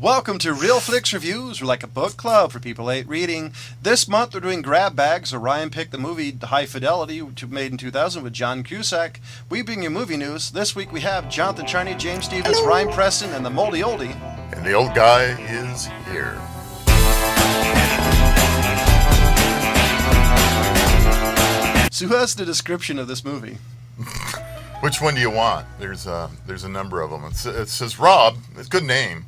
Welcome to Real Flix Reviews. We're like a book club for people who hate reading. This month we're doing Grab Bags. So Ryan picked the movie High Fidelity, made in 2000 with John Cusack. We bring you movie news. This week we have Jonathan Charney, James Stevens, Ryan Preston, and the Moldy Oldie. And the old guy is here. So who has the description of this movie? Which one do you want? There's a number of them. It says Rob, it's a good name,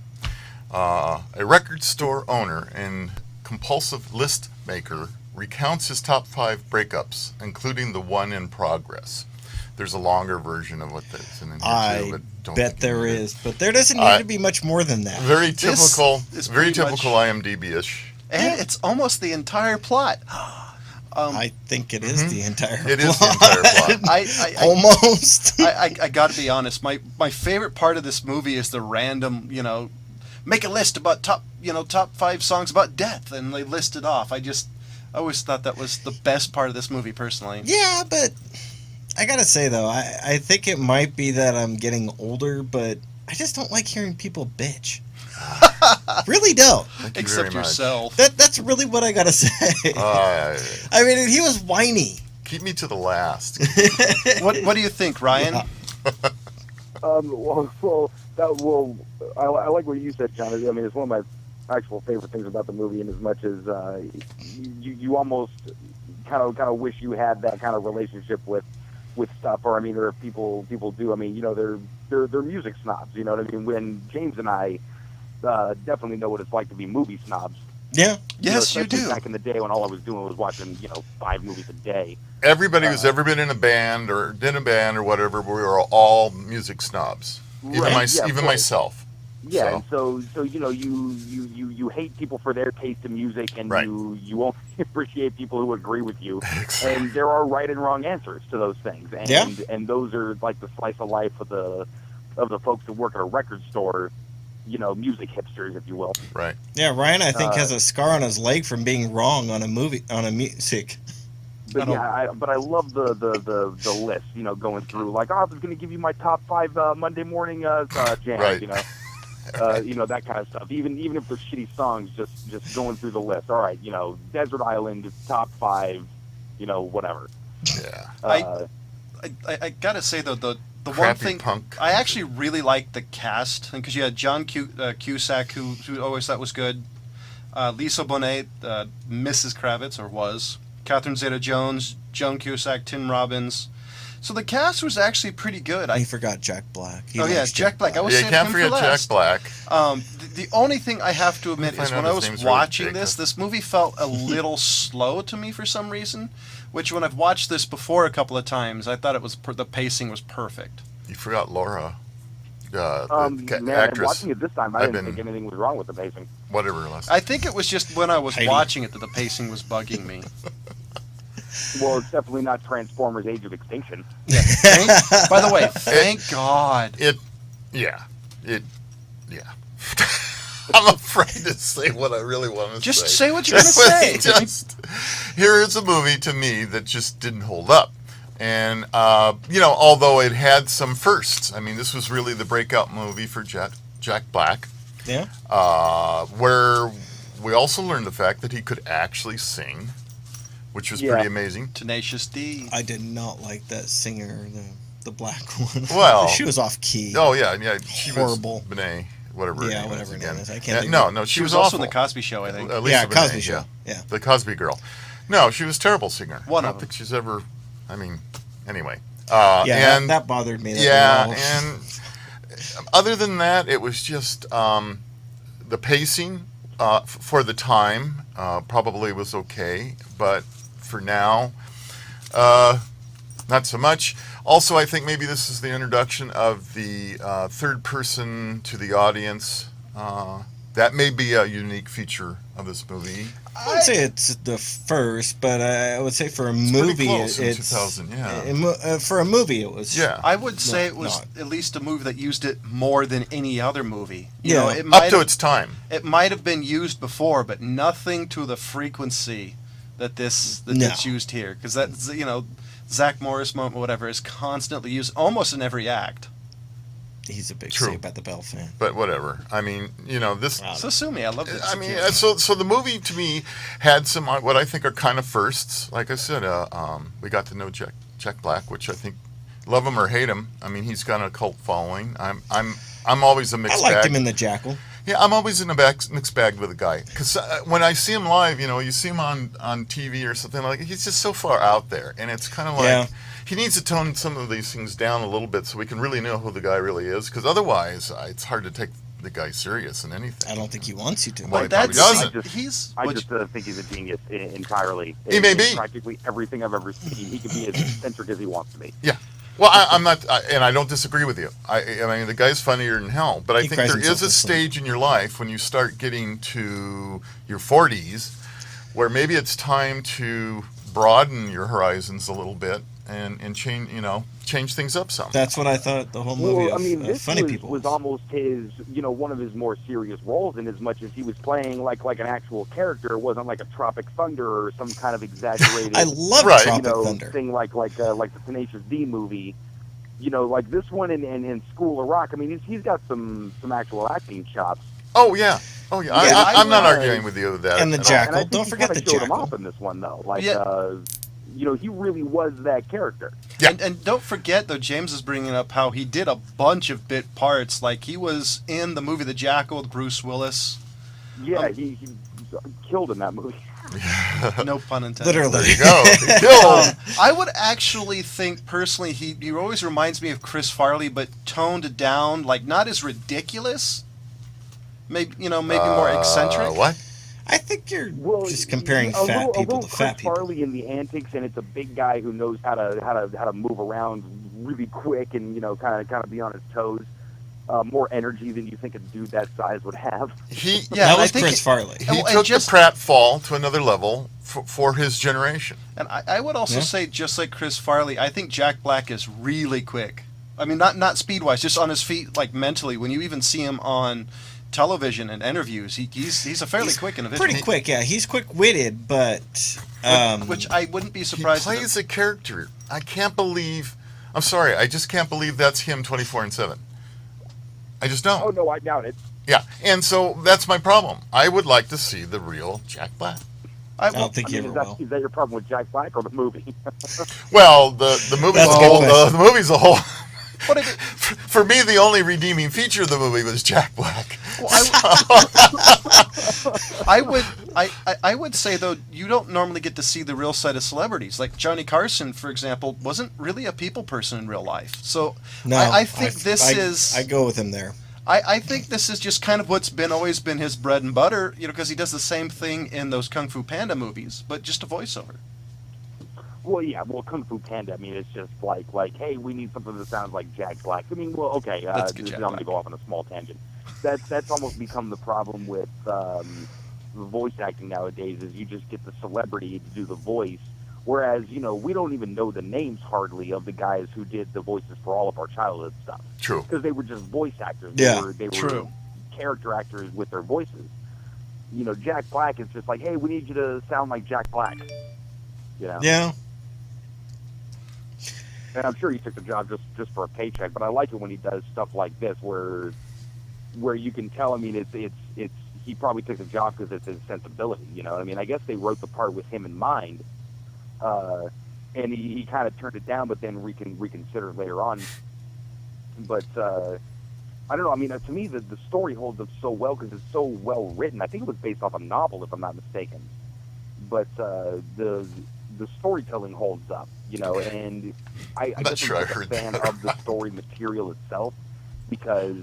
a record store owner and compulsive list maker, recounts his top 5 breakups, including the one in progress. There's a longer version of what that's in here I too, but bet there is, but there doesn't need to be much more than that. Very typical, very pretty typical IMDb-ish. And it's almost the entire plot. I think it is the entire plot. It is the entire plot. Almost. I got to be honest. My favorite part of this movie is the random, make a list about top 5 songs about death, and they list it off. I always thought that was the best part of this movie, personally. Yeah, but I gotta say though, I think it might be that I'm getting older, but I just don't like hearing people bitch. Really don't. Except yourself. That's really what I gotta say. I mean, he was whiny. Keep me to the last. What do you think, Ryan? I like what you said, John. I mean, it's one of my actual favorite things about the movie, and as much as you almost kind of wish you had that kind of relationship with stuff, or if people do. I mean, they're music snobs. You know what I mean? When James and I definitely know what it's like to be movie snobs. Yeah. Yes, you do. Back in the day when all I was doing was watching 5 movies a day. Everybody who's ever been in a band or whatever, we were all music snobs. Right. Even myself. Yeah, and so you hate people for their taste in music, and right. you only appreciate people who agree with you. Exactly. And there are right and wrong answers to those things, and those are like the slice of life of the folks who work at a record store, music hipsters, if you will. Right. Yeah, Ryan, I think has a scar on his leg from being wrong on a music. But I love the list, going through like, I was going to give you my top 5 Monday morning jams, right. That kind of stuff. Even if they're shitty songs, just going through the list. All right, Desert Island, top 5, whatever. Yeah. I gotta say though, the one thing punk. I actually really liked the cast, because you had John Cusack, who I always thought was good, Lisa Bonet, Mrs. Kravitz, or was, Catherine Zeta-Jones, Joan Cusack, Tim Robbins. So the cast was actually pretty good. I forgot Jack Black. Jack Black. I was you saying can't him forget for last. Jack Black. The only thing I have to admit is when I was watching this movie felt a little slow to me for some reason. Which, when I've watched this before a couple of times, I thought it was the pacing was perfect. You forgot Laura, the actress. Watching it this time, I didn't think anything was wrong with the pacing. Whatever it was. I think it was just when I was watching it that the pacing was bugging me. Well, it's definitely not Transformers: Age of Extinction. Yeah. By the way, thank God. Yeah. I'm afraid to say what I really want to say. Just say what you're going to say. Here is a movie to me that just didn't hold up. And, although it had some firsts. I mean, this was really the breakout movie for Jack Black. Yeah. Where we also learned the fact that he could actually sing, which was pretty amazing. Tenacious D. I did not like that singer, the black one. Well, she was off key. Oh, yeah. She horrible. Was Benet. Whatever. Yeah, whatever her name is. I can't. No, she was also awful. in the Cosby Show, I think. Yeah, Cosby Show. Yeah, the Cosby Girl. No, she was a terrible singer. I don't think she's ever. I mean, anyway. That bothered me. And other than that, it was just the pacing for the time probably was okay, but for now, not so much. Also, I think maybe this is the introduction of the third person to the audience. That may be a unique feature of this movie. I would say it's the first, but I would say for a it's movie, close in it's 2000. Yeah. For a movie, it was. Yeah. I would say it was at least a movie that used it more than any other movie. Up to its time. It might have been used before, but nothing to the frequency that it's used here, because that's Zach Morris moment, whatever, is constantly used almost in every act. he's a big True. Saved by the Bell fan. But whatever. I mean, this. Wow. So sue me. I love this. I mean, so the movie to me had some what I think are kind of firsts. Like I said, we got to know Jack Black, which I think, love him or hate him. I mean, he's got a cult following. I'm always a I mixed liked bag. him in The Jackal. Yeah, I'm always in a mixed bag with a guy because when I see him live, you see him on TV or something like, he's just so far out there, and it's kind of like. Yeah. He needs to tone some of these things down a little bit so we can really know who the guy really is, because otherwise it's hard to take the guy serious in anything. I don't think he wants you to. Well, he that's probably doesn't. I just think he's a genius entirely. He may In be. practically everything I've ever seen. He can be as eccentric as he wants to be. Yeah. Well, I'm not, and I don't disagree with you. I mean, the guy's funnier than hell, but I He think cries there himself is a to sleep. stage in your life when you start getting to your 40s where maybe it's time to broaden your horizons a little bit and change things up some. That's what I thought the whole movie Well, I of mean, this Funny was, People was almost his, one of his more serious roles, in as much as he was playing like an actual character. It wasn't like a Tropic Thunder or some kind of exaggerated, I love Right. Tropic Thunder. thing like the Tenacious D movie. Like this one in School of Rock. I mean, he's got some actual acting chops. Oh, yeah. Yeah, I'm not I- arguing with you with that. And the at all. Jackal. And I think Don't he forget kinda the showed him Jackal. off in this one, though. Like, Yeah. he really was that character. Yeah. And don't forget, though, James is bringing up how he did a bunch of bit parts. Like, he was in the movie The Jackal with Bruce Willis. Yeah, he killed in that movie. No pun intended. Literally. There you go. He killed. I would actually think, personally, he always reminds me of Chris Farley, but toned down, like, not as ridiculous. Maybe more eccentric. What? I think you're Well, just comparing although- fat people although to fat Chris people. Farley in the antics, and it's a big guy who knows how to move around really quick and kind of be on his toes. More energy than you think a dude that size would have. He Yeah, that and I was think Chris Farley. he and took just- the pratfall to another level for his generation. And I would also Yeah. say, just like Chris Farley, I think Jack Black is really quick. I mean, not speed-wise, just on his feet, like mentally. When you even see him on television and interviews, he's a fairly quick individual. Pretty quick, yeah. He's quick-witted, but Which I wouldn't be He surprised. plays a character. I just can't believe that's him 24/7. I just don't. Oh no, I doubt it. Yeah, and so that's my problem. I would like to see the real Jack Black. I don't think you ever will. Is that your problem with Jack Black or the movie? Well, the movie's That's a a good whole. question. The movie's a whole. But it, For me, the only redeeming feature of the movie was Jack Black. well, I would say, though, you don't normally get to see the real side of celebrities. Like Johnny Carson, for example, wasn't really a people person in real life. So No, I think this is. I go with him there. I think this is just kind of what's always been his bread and butter, because he does the same thing in those Kung Fu Panda movies, but just a voiceover. Well, yeah. Well, Kung Fu Panda. I mean, it's just like, hey, we need something that sounds like Jack Black. I mean, well, okay. That's good, I'm Jack going to Black. go off on a small tangent. That's almost become the problem with voice acting nowadays. Is you just get the celebrity to do the voice, whereas we don't even know the names hardly of the guys who did the voices for all of our childhood stuff, True. because they were just voice actors. Yeah, they were true. character actors with their voices. Jack Black is just like, hey, we need you to sound like Jack Black. Yeah. And I'm sure he took the job just for a paycheck, but I like it when he does stuff like this, where you can tell. I mean, it's he probably took the job because it's his sensibility. You know what I mean? I guess they wrote the part with him in mind, and he kind of turned it down, but then reconsidered later on. But I don't know. I mean, to me, the story holds up so well because it's so well written. I think it was based off a novel, if I'm not mistaken. But the storytelling holds up, and I I'm not guess sure I'm I just a heard fan that. of the story material itself, because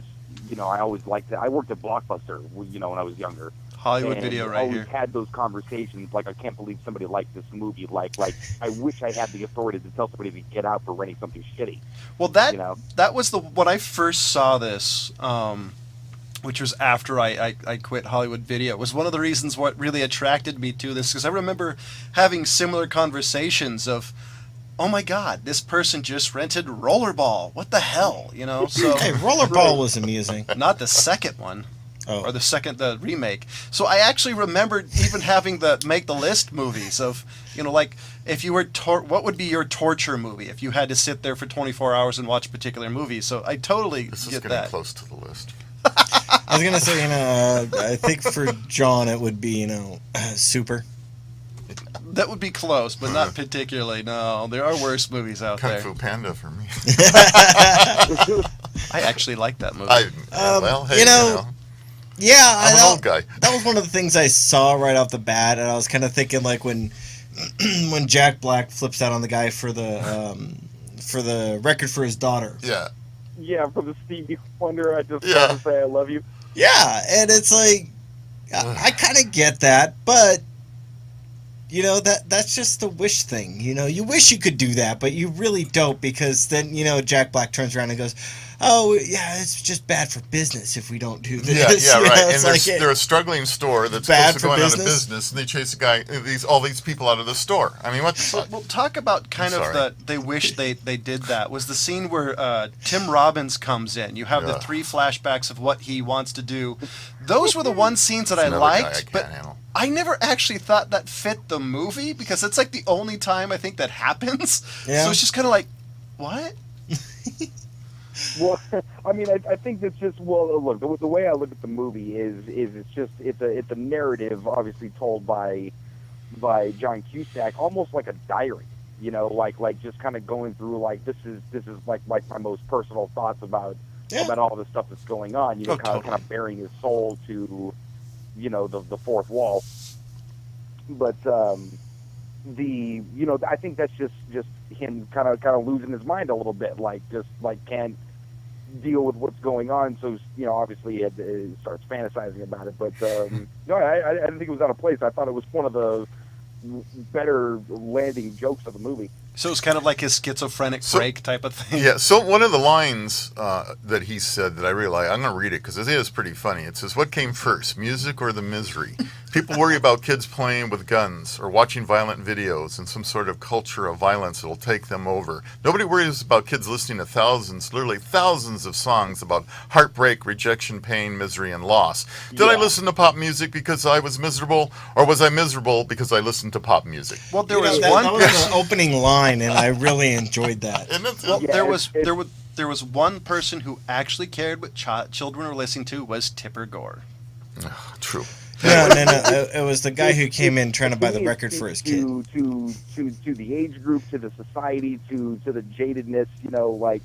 I always liked it. I worked at Blockbuster, when I was younger. Hollywood and Video right always here. had those conversations like, I can't believe somebody liked this movie. Like I wish I had the authority to tell somebody to get out for renting something shitty. Well, that was when I first saw this, which was after I quit Hollywood Video. It was one of the reasons what really attracted me to this, because I remember having similar conversations of, oh my God, this person just rented Rollerball. What the hell, So Hey, Rollerball was amusing. not the second one. or the remake. So I actually remembered even having the Make the List movies of, like if you were what would be your torture movie if you had to sit there for 24 hours and watch a particular movie. So I totally This is get getting that. close to the list. I was gonna say, I think for John it would be, Super. That would be close, but not particularly. No, there are worse movies out Kung there. Fu Panda for me. I actually like that movie. Well, hey, Yeah, I'm an old guy. That was one of the things I saw right off the bat, and I was kind of thinking like when Jack Black flips out on the guy for the record for his daughter. Yeah. Yeah, for the Stevie Wonder, I just Yeah. want to say I love you. Yeah, and it's like I kind of get that, but that's just the wish thing. You wish you could do that, but you really don't, because then Jack Black turns around and goes, "Oh yeah, it's just bad for business if we don't do this." Yeah, right. And It's they're a struggling store that's bad supposed to go for out of business? business, and they chase all these people out of the store. I mean, what the fuck? Well, talk about kind I'm of sorry. they wish they did that. Was the scene where Tim Robbins comes in. You have the Yeah. 3 flashbacks of what he wants to do. Those were the one scenes that I Another guy liked, I can't but handle. I never actually thought that fit the movie, because it's like the only time I think that happens. Yeah. So it's just kind of like, what? Well, I mean, I think it's just, look, the way I look at the movie is it's a narrative, obviously told by John Cusack, almost like a diary. Like just kind of going through, like, this is like my most personal thoughts about all the stuff that's going on. Kind of bearing his soul to the fourth wall. But I think that's just him kind of losing his mind a little bit, like just like can't deal with what's going on. So obviously he starts fantasizing about it. But no, I didn't think it was out of place. I thought it was one of the better landing jokes of the movie. So it's kind of like his schizophrenic break type of thing. Yeah, so one of the lines that he said that I really like, I'm going to read it because it is pretty funny. It says, "What came first, music or the misery? People worry about kids playing with guns or watching violent videos and some sort of culture of violence that will take them over. Nobody worries about kids listening to literally thousands of songs about heartbreak, rejection, pain, misery, and loss. Did I listen to pop music because I was miserable, or was I miserable because I listened to pop music?" Well, there was that one was person. the opening line, and I really enjoyed that. And it's, Well, Yeah, there was one person who actually cared what children were listening to, was Tipper Gore. true. No, it was the guy who came in trying to buy the record for his kid. To the age group, to the society, to the jadedness, like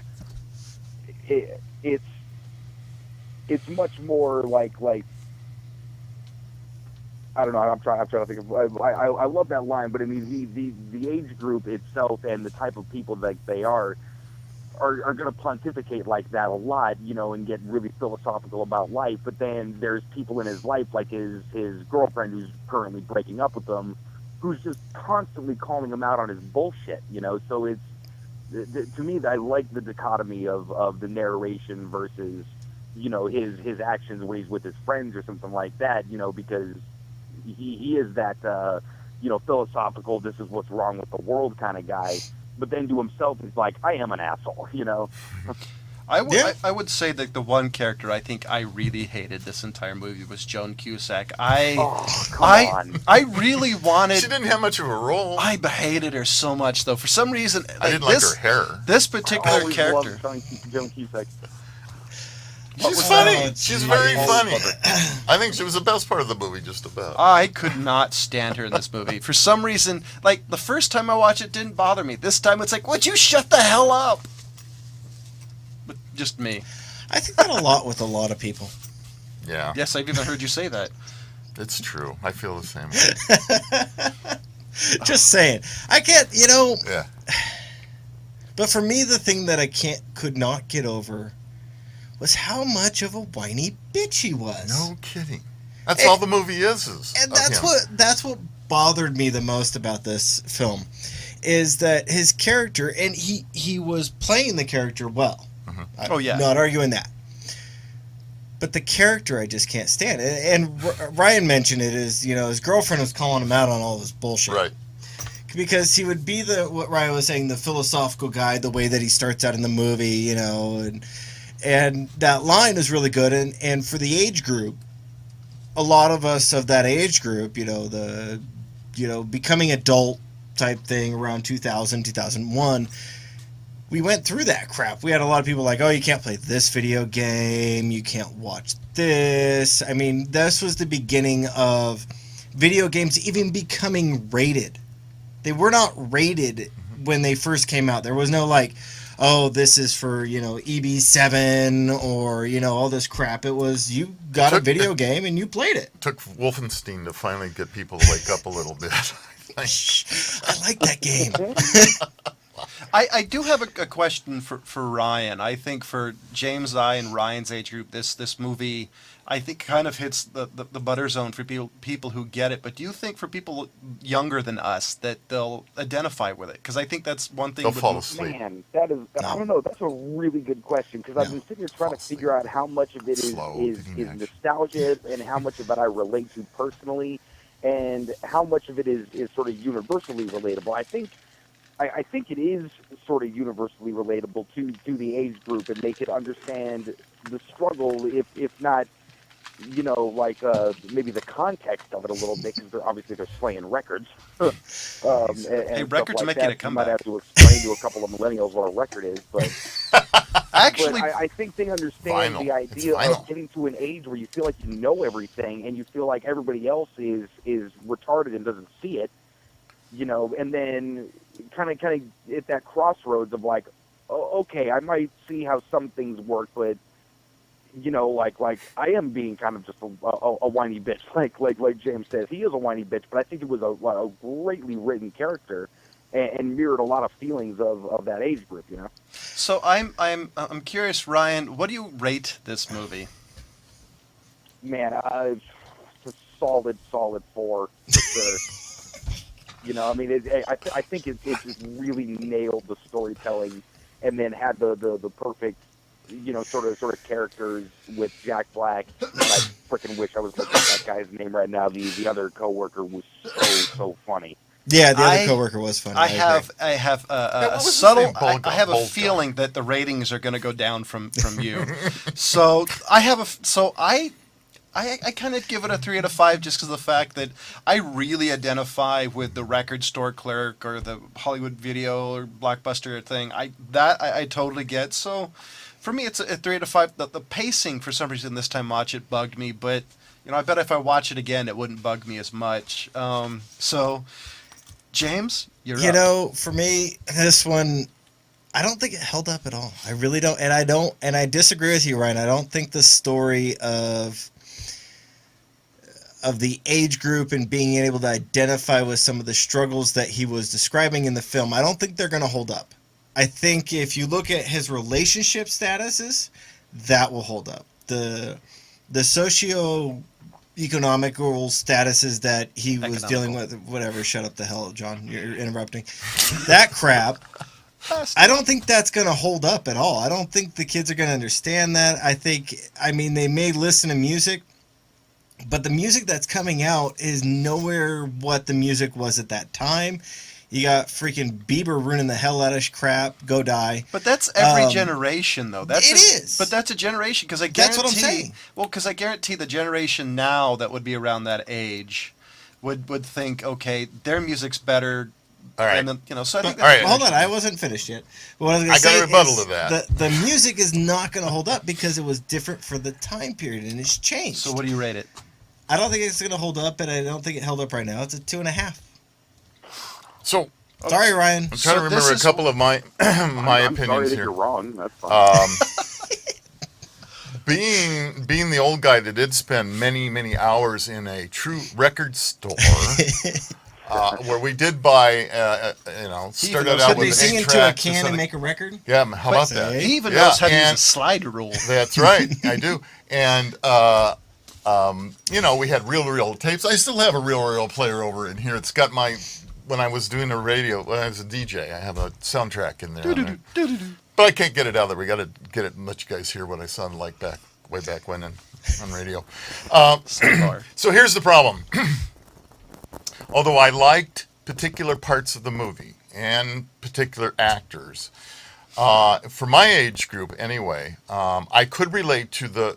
it's much more like I don't know. I'm trying to think of. I love that line, but I mean the age group itself and the type of people that they are going to pontificate like that a lot, and get really philosophical about life. But then there's people in his life, like his girlfriend, who's currently breaking up with him, who's just constantly calling him out on his bullshit. So it's to me, I like the dichotomy of the narration versus his actions when he's with his friends or something like that. Because he is that philosophical, this is what's wrong with the world kind of guy. But then to himself, he's like, I am an asshole, I would say that the one character I think I really hated this entire movie was Joan Cusack. I really wanted. She didn't have much of a role. I hated her so much, though. For some reason, I didn't like her hair. This I particular always character. loved Joan Cusack. She's funny. Oh, She's geez. very funny. I think she was the best part of the movie, just about. I could not stand her in this movie. For some reason, like, the first time I watched it didn't bother me. This time it's like, would you shut the hell up? But just me. I think that a lot with a lot of people. Yeah, Yes, I've even heard you say that. it's true. I feel the same way. Just saying. I can't, Yeah. But for me, the thing that I could not get over was how much of a whiny bitch he was. No kidding. That's all the movie is And of him. that's what bothered me the most about this film, is that his character, and he was playing the character well. Oh, yeah. I'm not arguing that. But the character I just can't stand. And Ryan mentioned it, is, his girlfriend was calling him out on all this bullshit. Right. Because he would be what Ryan was saying, the philosophical guy, the way that he starts out in the movie, and that line is really good. And for the age group, a lot of us of that age group, becoming adult type thing around 2000, 2001, we went through that crap. We had a lot of people like, oh, you can't play this video game, you can't watch this. I mean, this was the beginning of video games even becoming rated. They were not rated when they first came out. There was no like, oh, this is for, EB7 or, all this crap. It was, you got a video game and you played it. Took Wolfenstein to finally get people to wake up a little bit. I like that game. I do have a question for Ryan. I think for James and Ryan's age group, this movie, I think, kind of hits the butter zone for people who get it. But do you think for people younger than us that they'll identify with it? Because I think that's one thing. They'll fall asleep. Man, that is, I don't know, that's a really good question, because I've been sitting here trying to figure out how much of it is nostalgia and how much of it I relate to personally, and how much of it is sort of universally relatable. I think it is sort of universally relatable to the age group, and they could understand the struggle, if not, maybe the context of it a little bit, because they're playing records. Hey, records making a comeback. You might have to explain to a couple of millennials what a record is, but Actually, I think they understand the idea of getting to an age where you feel like you know everything, and you feel like everybody else is retarded and doesn't see it, and then kind of at that crossroads of like, oh, okay, I might see how some things work, but like I am being kind of just a whiny bitch, like James says, he is a whiny bitch, but I think it was a greatly written character and mirrored a lot of feelings of that age group, So I'm curious, Ryan, what do you rate this movie? Man, it's a solid 4 for sure. I mean, I think it just really nailed the storytelling, and then had the perfect, sort of characters with Jack Black. And I freaking wish I was looking at that guy's name right now. The other coworker was so funny. Yeah, the other coworker was funny. I have a subtle. I have a feeling that the ratings are going to go down from you. So I kind of give it a 3 out of 5 just because of the fact that I really identify with the record store clerk or the Hollywood Video or Blockbuster thing. I totally get. So for me, it's a 3 out of 5. The pacing, for some reason, this time watch it bugged me, but I bet if I watch it again, it wouldn't bug me as much. So James, you're up. For me, this one, I don't think it held up at all. I really don't, and I disagree with you, Ryan. I don't think the story of the age group and being able to identify with some of the struggles that he was describing in the film, I don't think they're going to hold up. I think if you look at his relationship statuses, that will hold up. The socio-economical statuses that he was dealing with, whatever, shut up the hell, John, you're interrupting. That crap, I don't think that's going to hold up at all. I don't think the kids are going to understand that. I mean, they may listen to music, but the music that's coming out is nowhere what the music was at that time. You got freaking Bieber ruining the hell out of crap. Go die. But that's every generation, though. It is. But that's a generation, because I guarantee. That's what I'm saying. Well, because I guarantee the generation now that would be around that age would think, okay, their music's better. All right. And then, so I think. All right. Hold on, I wasn't finished yet. What I was going to I say got a rebuttal is to that. The music is not going to hold up because it was different for the time period and it's changed. So what do you rate it? I don't think it's going to hold up, and I don't think it held up right now. It's a 2.5. So sorry, Ryan. I'm trying to remember a couple of my my I'm opinions sorry that here. you're wrong. That's fine. Being the old guy that did spend many hours in a true record store, where we did buy, started out Could with they sing an into a 8-track to can and something- make a record? Yeah, how about that? He even Yeah, knows how to use a and- slide rule. That's right, I do. And we had reel tapes. I still have a reel player over in here. It's got when I was doing a radio, when I was a DJ, I have a soundtrack in there. But I can't get it out there. We got to get it and let you guys hear what I sounded like way back when on radio. So here's the problem. Although I liked particular parts of the movie and particular actors, for my age group anyway, I could relate to the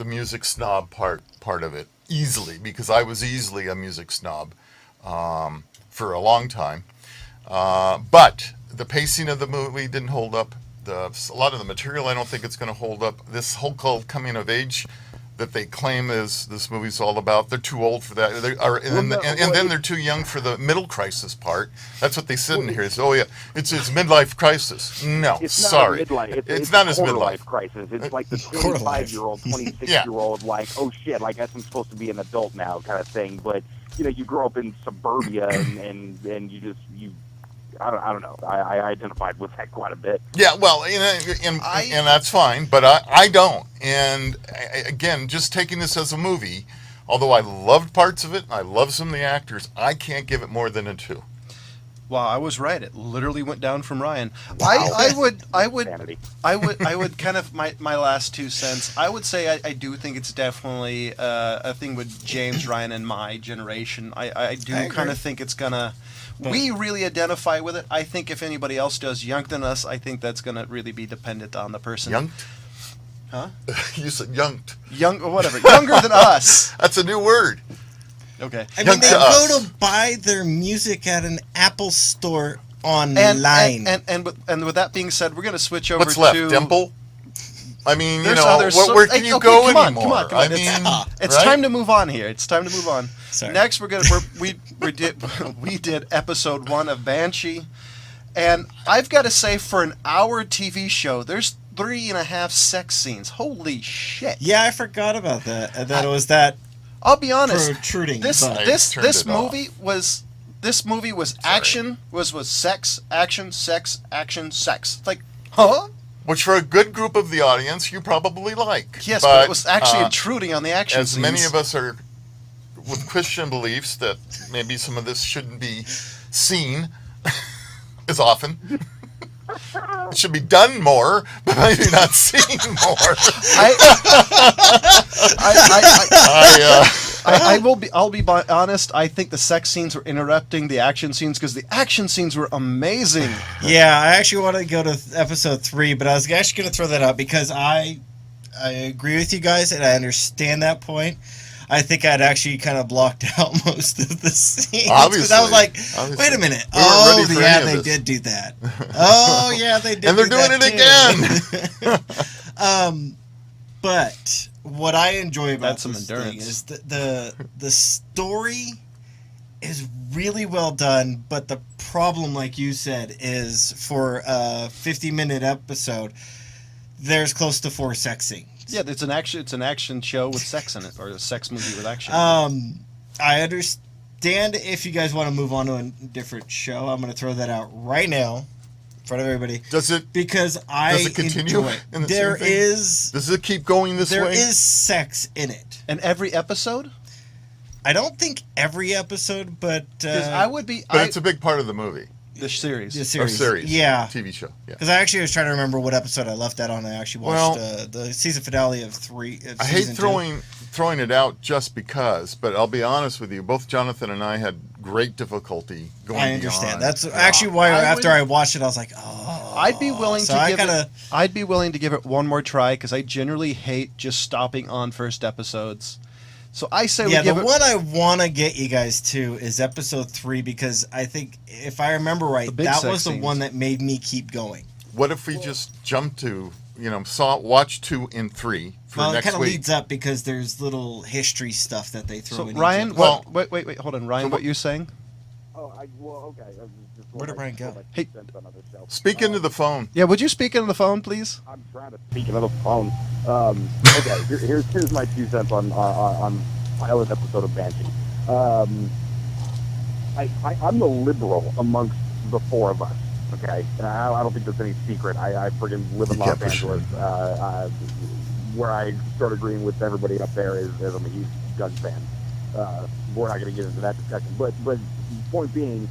music snob part of it. easily, because I was easily a music snob for a long time. But the pacing of the movie didn't hold up. A lot of the material, I don't think it's going to hold up. This whole called coming of age that they claim is this movie's all about, they're too old for that. And then they're too young for the middle crisis part. That's what they said in here. It's, oh yeah, it's midlife crisis. No, it's sorry, not it's not as midlife midlife crisis. It's like the 25-year-old, 26-year-old, like, oh shit, I guess I'm supposed to be an adult now, kind of thing. But you grow up in suburbia, and you I don't know. I identified with that quite a bit. Yeah, well, and that's fine, but I don't. And again, just taking this as a movie, although I loved parts of it, I love some of the actors, I can't give it more than a 2. Wow, I was right. It literally went down from Ryan. Wow. I would Sanity. I would kind of my last 2 cents. I would say I do think it's definitely a thing with James, Ryan, and my generation. I do kind of think it's gonna. We really identify with it. I think if anybody else does younger than us, I think that's gonna really be dependent on the person. Younged? Huh? You said younged. Young or whatever. Younger than us. That's a new word. Okay. I Young mean, they to us. go to buy their music at an Apple store online. And with that being said, we're gonna switch over What's left? to Dimple? I mean, There's others. where can you Okay, go come on, anymore? come on. I mean, It's right? time to move on here. It's time to move on. Sorry. Next, we did episode 1 of Banshee, and I've got to say, for an hour TV show, there's 3.5 sex scenes. Holy shit! Yeah, I forgot about that. That it was that I'll be honest. protruding. This butt. this turned this it off. movie was action was sex, action, sex, action, sex. It's like, huh? Which for a good group of the audience, you probably like. Yes, but it was actually intruding on the action as scenes. many of us are with Christian beliefs that maybe some of this shouldn't be seen as often. It should be done more, but maybe not seen more. I'll be honest. I think the sex scenes were interrupting the action scenes because the action scenes were amazing. Yeah, I actually want to go to episode 3, but I was actually going to throw that out because I agree with you guys and I understand that point. I think I'd actually kind of blocked out most of the scenes. Obviously. I was like, Obviously. wait a minute. We weren't ready for Yeah, any of they this. did do that. Oh, yeah, they did And they're do doing that it again. But what I enjoy about That's some this endurance. thing is the story is really well done, but the problem, like you said, is for a 50-minute episode, there's close to 4 sex scenes. Yeah, it's an action show with sex in it, or a sex movie with action. I understand if you guys want to move on to a different show. I'm going to throw that out right now in front of everybody. Does it Because I continue enjoy it. in the There same thing? is Does it keep going this there way? is sex in it. And every episode? I don't think every episode, but Because I would be. But it's a big part of the movie. the series. the Or series. series. Yeah. TV show. Yeah. Because I actually was trying to remember what episode I left that on. I actually watched the season finale of 3. I hate throwing it out just because, but I'll be honest with you. Both Jonathan and I had great difficulty going I understand. beyond. That's actually why I after would- I watched it, I was like, oh. I'd be willing So to I give kinda, it. I'd be willing to give it one more try because I generally hate just stopping on first episodes. So I say Yeah, we give the it. one I want to get you guys to is episode 3 because I think, if I remember right, The big that sex was the scenes. one that made me keep going. What if we just jump to, watch 2 and 3 for Well, it next kind of week? leads up because there's little history stuff that they throw So in. Ryan, each well- wait, hold on, Ryan. So what you saying? Oh, okay. I was just Where did Brian go? Hey. Speak into the phone. Yeah, would you speak into the phone, please? I'm trying to speak into the phone. Okay, here's my 2 cents on pilot episode of Banshee. I'm the liberal amongst the 4 of us. Okay, and I don't think that's any secret. I friggin' live in You Los can't push Angeles, where I start agreeing with everybody up there is I'm a huge gun fan. We're not going to get into that discussion, but point being,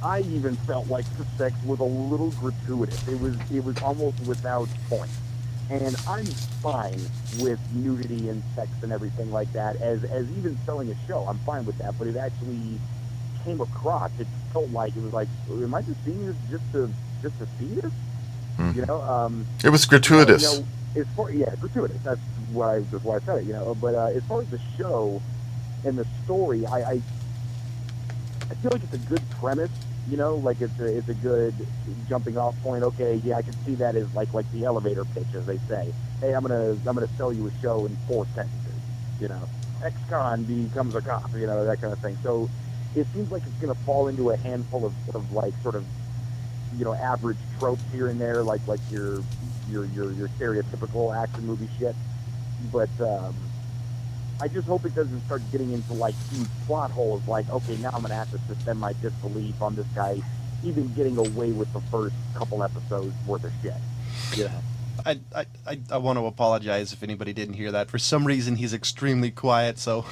I even felt like the sex was a little gratuitous. It was almost without point. And I'm fine with nudity and sex and everything like that as even selling a show. I'm fine with that, but it actually came across. It felt like it was like, am I just seeing this just to see this? It was gratuitous. Gratuitous. That's why I said it. But as far as the show, And the story, I feel like it's a good premise, you know, like it's a good jumping off point. Okay, yeah, I can see that as like the elevator pitch, as they say. Hey, I'm gonna sell you a show in 4 sentences, you know. Ex-con becomes a cop, you know, that kind of thing. So it seems like it's gonna fall into a handful of like sort of, you know, average tropes here and there, like your stereotypical action movie shit. But I just hope it doesn't start getting into like huge plot holes. Like, okay, now I'm gonna have to suspend my disbelief on this guy even getting away with the first couple episodes worth of shit. You know. I want to apologize if anybody didn't hear that. For some reason, he's extremely quiet. So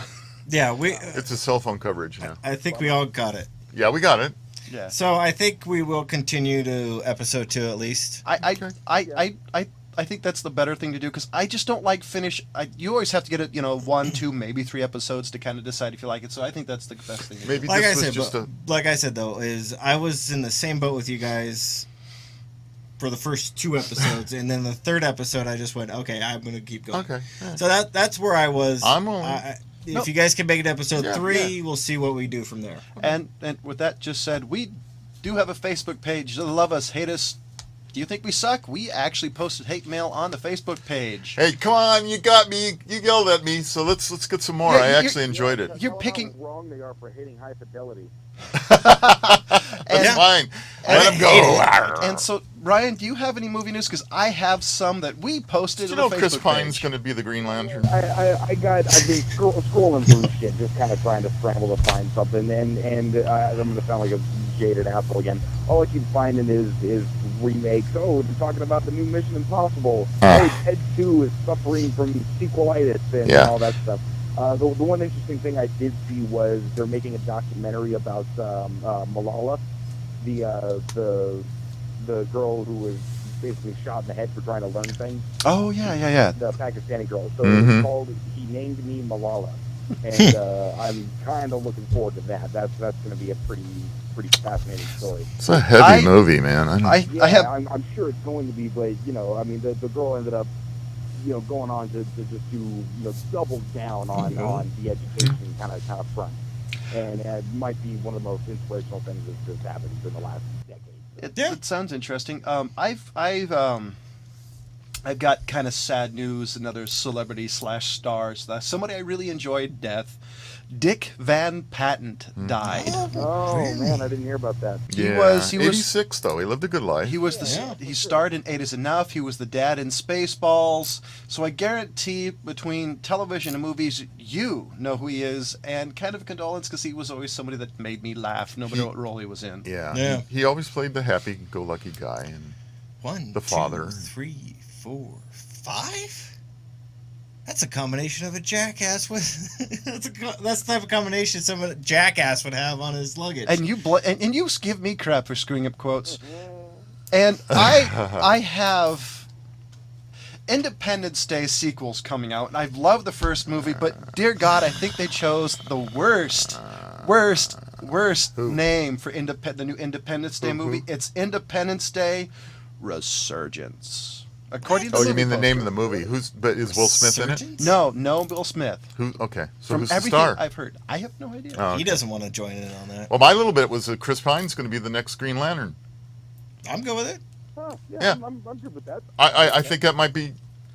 Yeah, It's a cell phone coverage. Yeah. I think we all got it. Yeah, we got it. yeah, So I think we will continue to episode 2 at least. I think that's the better thing to do because I just don't like you always have to get it, 1, 2, maybe 3 episodes to kind of decide if you like it. So I think that's the best thing to do. Maybe Like I this was said, just but, like I said though, is I was in the same boat with you guys for the first 2 episodes, and then the 3rd episode I just went, okay, I'm gonna keep going. Okay. Yeah. So that's where I was. I'm only- if you guys can make it episode Yeah, 3, yeah. we'll see what we do from there. And with that just said, we do have a Facebook page. Love us, hate us. Do you think we suck? We actually posted hate mail on the Facebook page. Hey, come on! You got me. You yelled at me. So let's get some more. Yeah, I you're- actually enjoyed it. You're Tell picking- how wrong they are for hating high fidelity. That's Yeah. fine. And Let him go. And so, Ryan, do you have any movie news? Because I have some that we posted Did on you the know Facebook Chris Pine's page. going to be the Green Lantern? I've been scrolling through shit, just kind of trying to scramble to find something, and I'm gonna sound like a jaded asshole again. All I keep finding is remakes. Oh, they're talking about the new Mission Impossible. Oh, Ted 2 is suffering from sequelitis and Yeah. all that stuff. The one interesting thing I did see was they're making a documentary about Malala, the girl who was basically shot in the head for trying to learn things. Oh, yeah. The Pakistani girl. So Mhm. it's called He Named Me Malala, and I'm kind of looking forward to that. That's going to be a pretty fascinating story. It's a heavy movie, man. Yeah, I have. I'm sure it's going to be, but I mean, the girl ended up, going on to just do, double down on the education kind of front, and it might be one of the most inspirational things that's just happened in the last decade. It sounds interesting. I've got kind of sad news. Another celebrity / stars. Somebody I really enjoyed death. Dick Van Patten died. Oh Really? man, I didn't hear about that. He was 86 though. He lived a good life. He was he starred in 8 Is Enough. He was the dad in Spaceballs. So I guarantee between television and movies, you know who he is. And kind of a condolence because he was always somebody that made me laugh, no matter what role he was in. Yeah. Yeah. He always played the happy-go-lucky guy. And 1, The father. 2, 3, 4, 5. That's a combination of a jackass with. That's the type of combination some jackass would have on his luggage. And you and you give me crap for screwing up quotes. And I have Independence Day sequels coming out, and I've loved the first movie, but dear God, I think they chose the worst Who? name for the new Independence Day Who? movie. It's Independence Day Resurgence. According to oh, the you mean the movie name of the movie? But is Will Smith in it? Surgeons? No, Bill Smith. Who? Okay. So From who's the everything star? I've heard, I have no idea. Oh, He okay. doesn't want to join in on that. Well, my little bit was that Chris Pine's going to be the next Green Lantern. I'm good with it. Oh, Yeah. I'm good with that. I think that might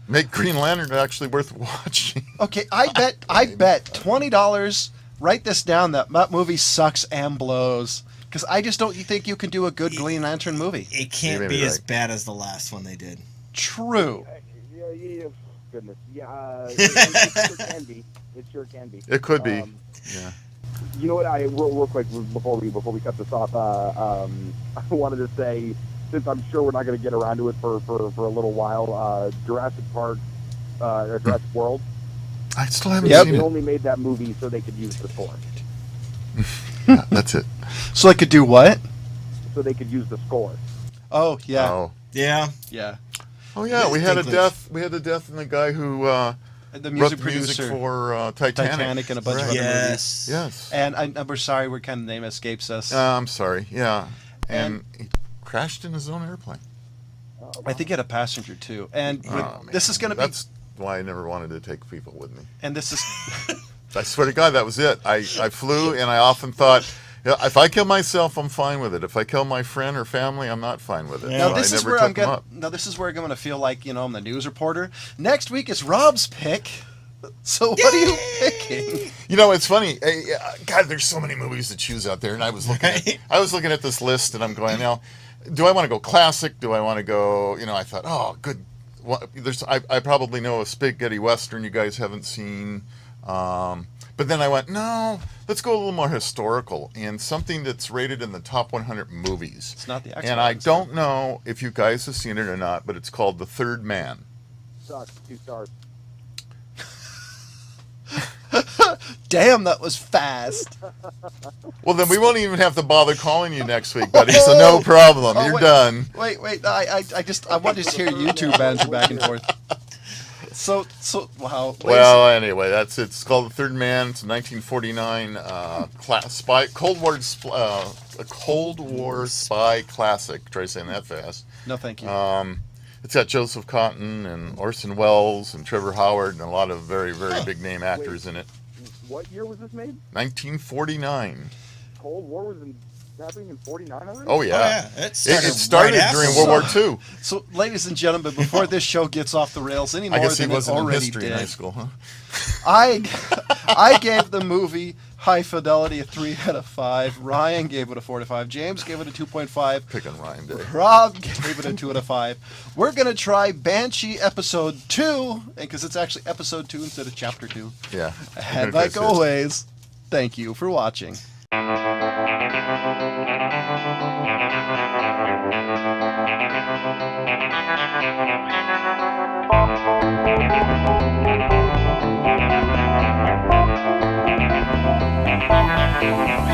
make Green Lantern actually worth watching. Okay, I bet $20. Write this down. That movie sucks and blows. Because I just don't think you can do a good Green Lantern movie. It You can't may be be as right. bad as the last one they did. True. Yeah, goodness. Yeah, it sure can be. It sure can be. It could be. Yeah. You know what? Real quick before we cut this off, I wanted to say, since I'm sure we're not going to get around to it for a little while, Jurassic Park, or Jurassic World. I still haven't Yep. seen They it. only made that movie so they could use the score. Yeah, that's it. So I could do what? So they could use the score. Oh yeah, Oh. Yeah. yeah. Oh yeah, we had a Dinklage. death. We had the death in the guy who The wrote music the music producer, for Titanic. Titanic, and a bunch of Right. other Yes. Yes. And we're sorry, we're kind of name escapes us. I'm sorry. Yeah. And- And he crashed in his own airplane. I think he had a passenger too. And Oh, man. this is going to be That's why I never wanted to take people with me. and this is I swear to God, that was it. I flew, and I often thought, yeah, if I kill myself, I'm fine with it. If I kill my friend or family, I'm not fine with it. Yeah. Now So this I is never where I'm took them gonna. up. Now this is where I'm going to feel like I'm the news reporter. Next week is Rob's pick. So what are you picking? It's funny. God, there's so many movies to choose out there, and I was looking at this list, and I'm going, now, do I want to go classic? Do I want to go? I thought, oh, good. Well, I probably know a spaghetti western you guys haven't seen, but then I went, no, let's go a little more historical and something that's rated in the top 100 movies. It's not the X-Files. And I don't know if you guys have seen it or not, but it's called The Third Man. Sucks. 2 stars. Damn, that was fast. Well, then we won't even have to bother calling you next week, buddy. So no problem. Oh, You're wait. done. Wait. I want to hear you two banter back and forth. So wow. Well, anyway, that's it. It's called The Third Man. It's a 1949 Cold War spy classic. Try saying that fast. No, thank you. It's got Joseph Cotton and Orson Welles and Trevor Howard and a lot of very, very big name actors in it. What year was this made? 1949. Cold War was happening in 49 already? Oh, yeah. It It started right after during World War II. So, ladies and gentlemen, before this show gets off the rails any more I guess he than it wasn't in already history in did, high school, huh? I gave the movie High Fidelity a 3 out of 5. Ryan gave it a 4 out of 5. James gave it a 2.5. Pick on Ryan Day. Rob gave it a 2 out of 5. We're going to try Banshee Episode 2, because it's actually Episode 2 instead of Chapter 2. Yeah. And like always, thank you for watching. Thank you.